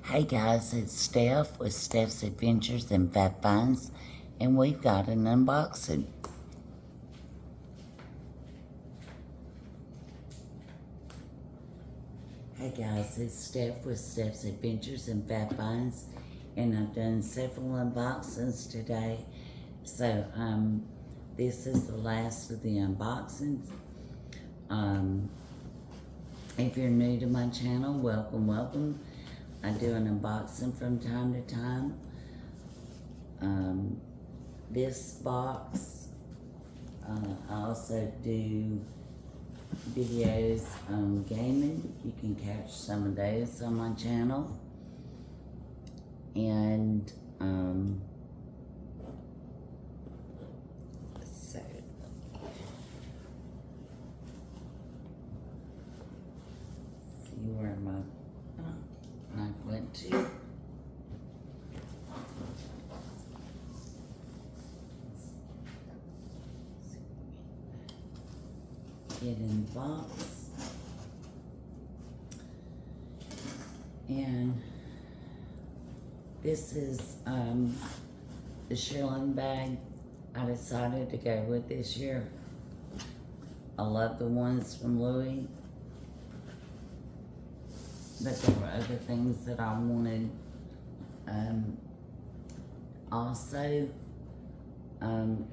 Hey guys, it's Steph with Steph's Adventures and Fat Finds, and we've got an unboxing. Hey guys, it's Steph with Steph's Adventures and Fat Finds, and I've done several unboxings today. So, this is the last of the unboxings. If you're new to my channel, welcome. I do an unboxing from time to time. This box, I also do videos on gaming. You can catch some of those on my channel. And, so, see where my knife went to. Get in the box. And this is the shearling bag I decided to go with this year. I love the ones from Louis, but there were other things that I wanted. Also,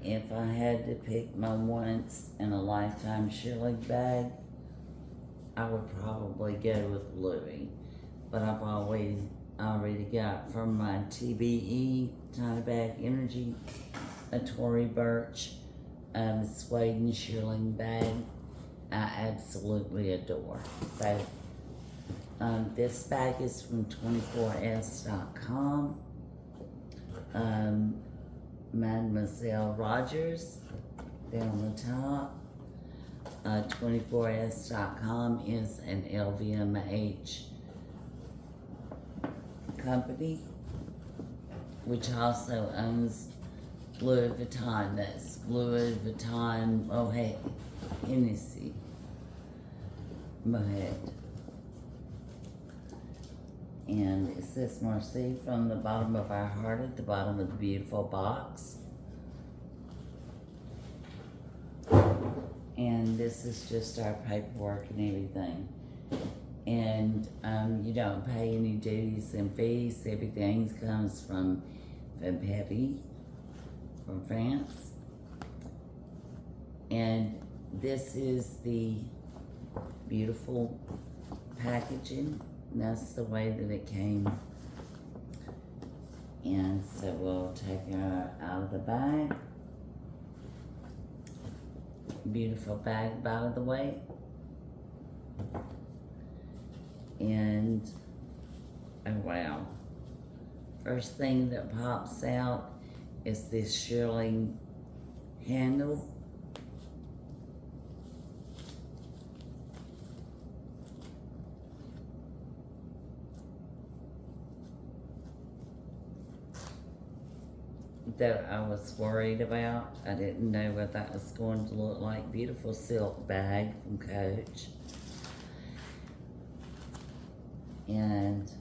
if I had to pick my once in a lifetime shearling bag, I would probably go with Louis. But I've already got from my TBE, Tiny Bag Energy, a Tory Burch suede and shearling bag I absolutely adore. So, this bag is from 24s.com. Mademoiselle Rogers down the top. 24s.com is an LVMH company, which also owns Louis Vuitton. That's Louis Vuitton Moet Hennessy. Moet. And it says Merci from the bottom of our heart at the bottom of the beautiful box. And this is just our paperwork and everything. And you don't pay any duties and fees. Everything comes from Paris, from France. And this is the beautiful packaging. And that's the way that it came. And so we'll take her out of the bag. Beautiful bag out of the way. And, oh wow. First thing that pops out is this shearling handle. That I was worried about. I didn't know what that was going to look like. Beautiful silk bag from Coach. And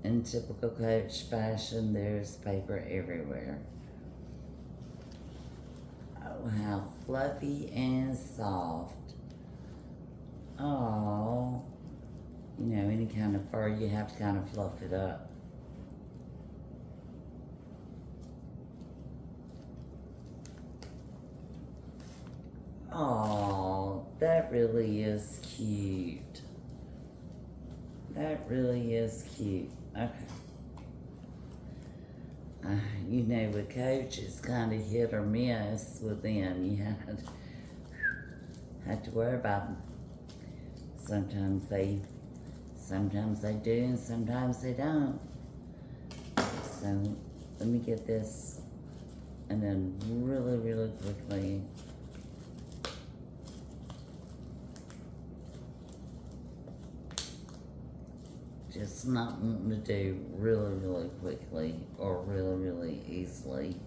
in typical Coach fashion, there's paper everywhere. Oh, how fluffy and soft. Oh, you know, any kind of fur, you have to kind of fluff it up. Oh, that really is cute. That really is cute. Okay. You know, with Coach, it's kind of hit or miss with them. You have to worry about them. Sometimes they do, and sometimes they don't. So let me get this, and then really quickly. Just not wanting to do really quickly or really easily.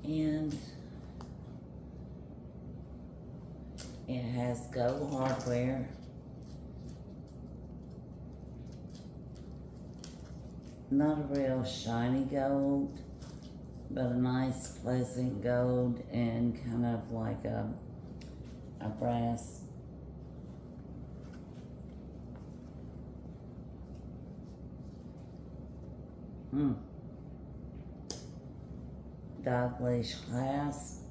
And it has gold hardware. Not a real shiny gold, but a nice pleasant gold and kind of like a brass. Dog leash clasp.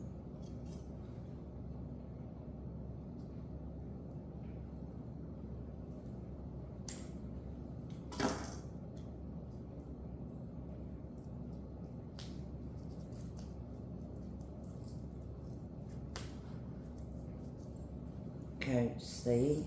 Coach C.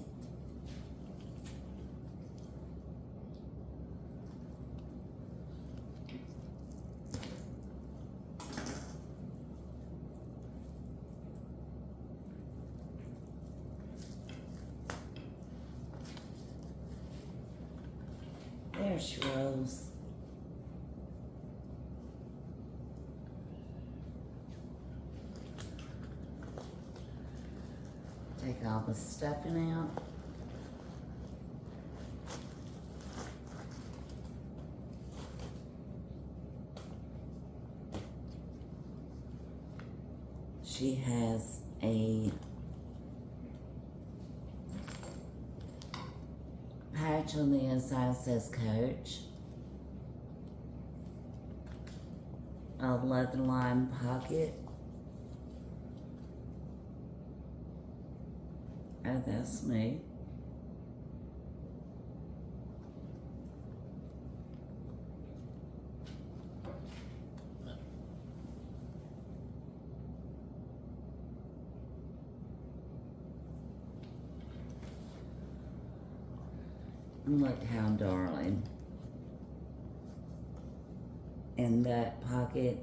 There she goes. Take all the stuffing out. She has a patch on the inside says Coach. A leather lined pocket. Oh, that's me. And look how darling. And that pocket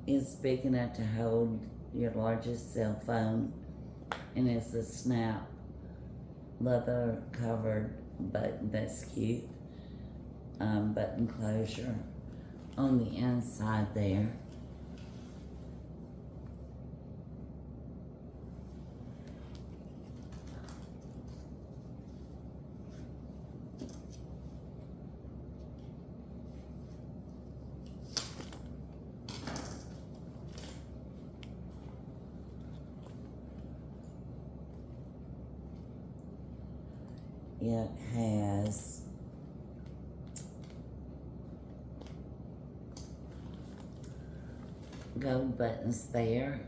is big enough to hold your largest cell phone. And it's a snap leather covered button. That's cute. Button closure on the inside there. It has gold buttons there.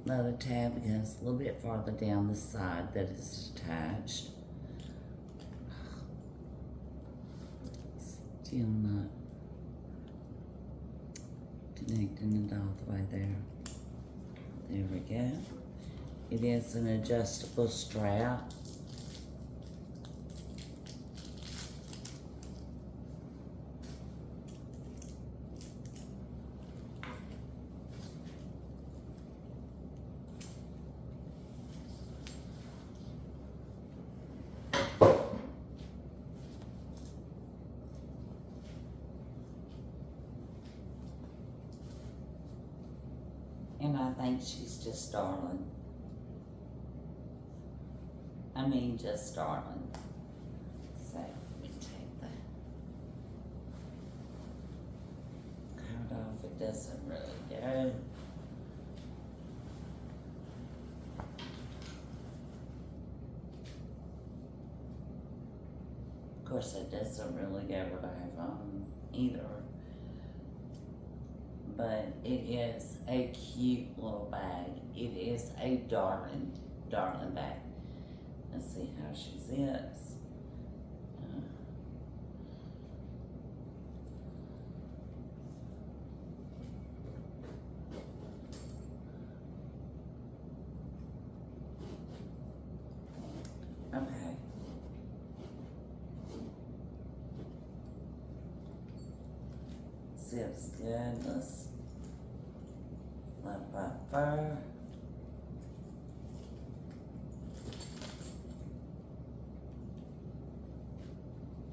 Leather tab goes a little bit farther down the side that is attached. Still not connecting it all the way there. There we go. It is an adjustable strap. And I think she's just darling. I mean, just darling. So, let me take the coat off. It doesn't really go. Of course, it doesn't really go what I have on either. But it is a cute little bag. It is a darling, darling bag. Let's see how she zips. Okay. Zips good. Let's flip up fur.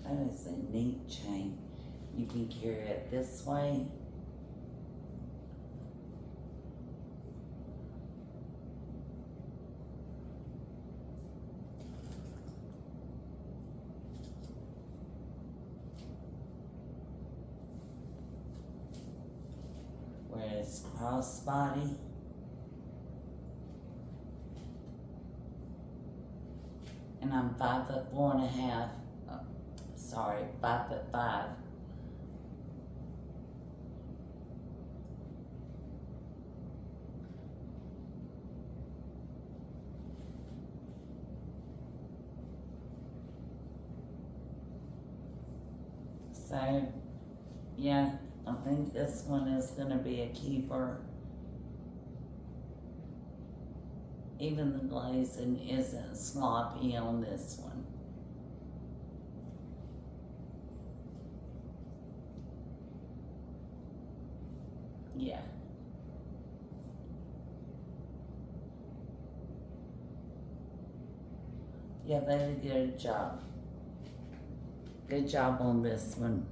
That is a neat chain. You can carry it this way just crossbody. And I'm 5'4.5". Sorry, 5'5". So, yeah, I think this one is going to be a keeper. Even the glazing isn't sloppy on this one. Yeah. Yeah, they did a good job. Good job on this one.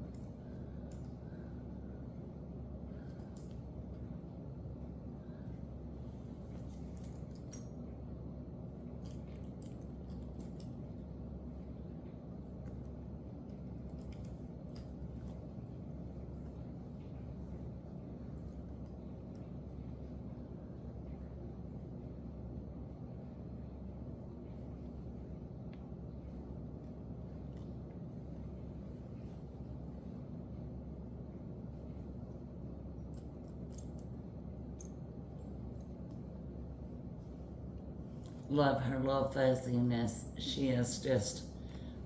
Love her little fuzziness. She is just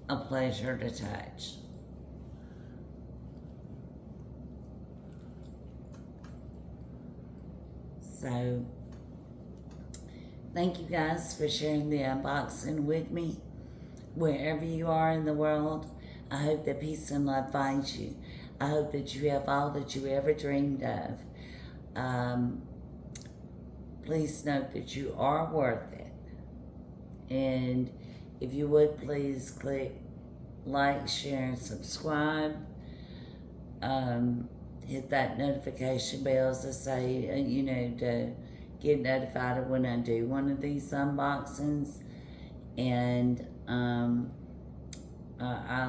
a pleasure to touch. So, thank you guys for sharing the unboxing with me. Wherever you are in the world, I hope that peace and love finds you. I hope that you have all that you ever dreamed of. Please note that you are worth it. And if you would, please click like, share, and subscribe. Hit that notification bell, as I say, to get notified of when I do one of these unboxings. And I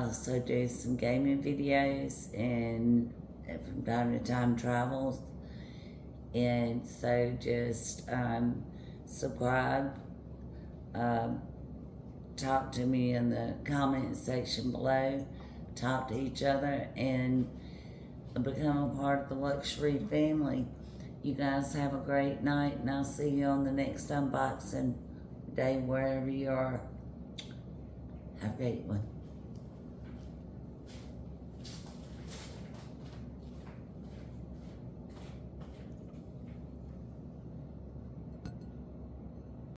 also do some gaming videos and from time to time travels. And so just subscribe. Talk to me in the comment section below. Talk to each other and become a part of the luxury family. You guys have a great night, and I'll see you on the next unboxing day wherever you are. Have a great one.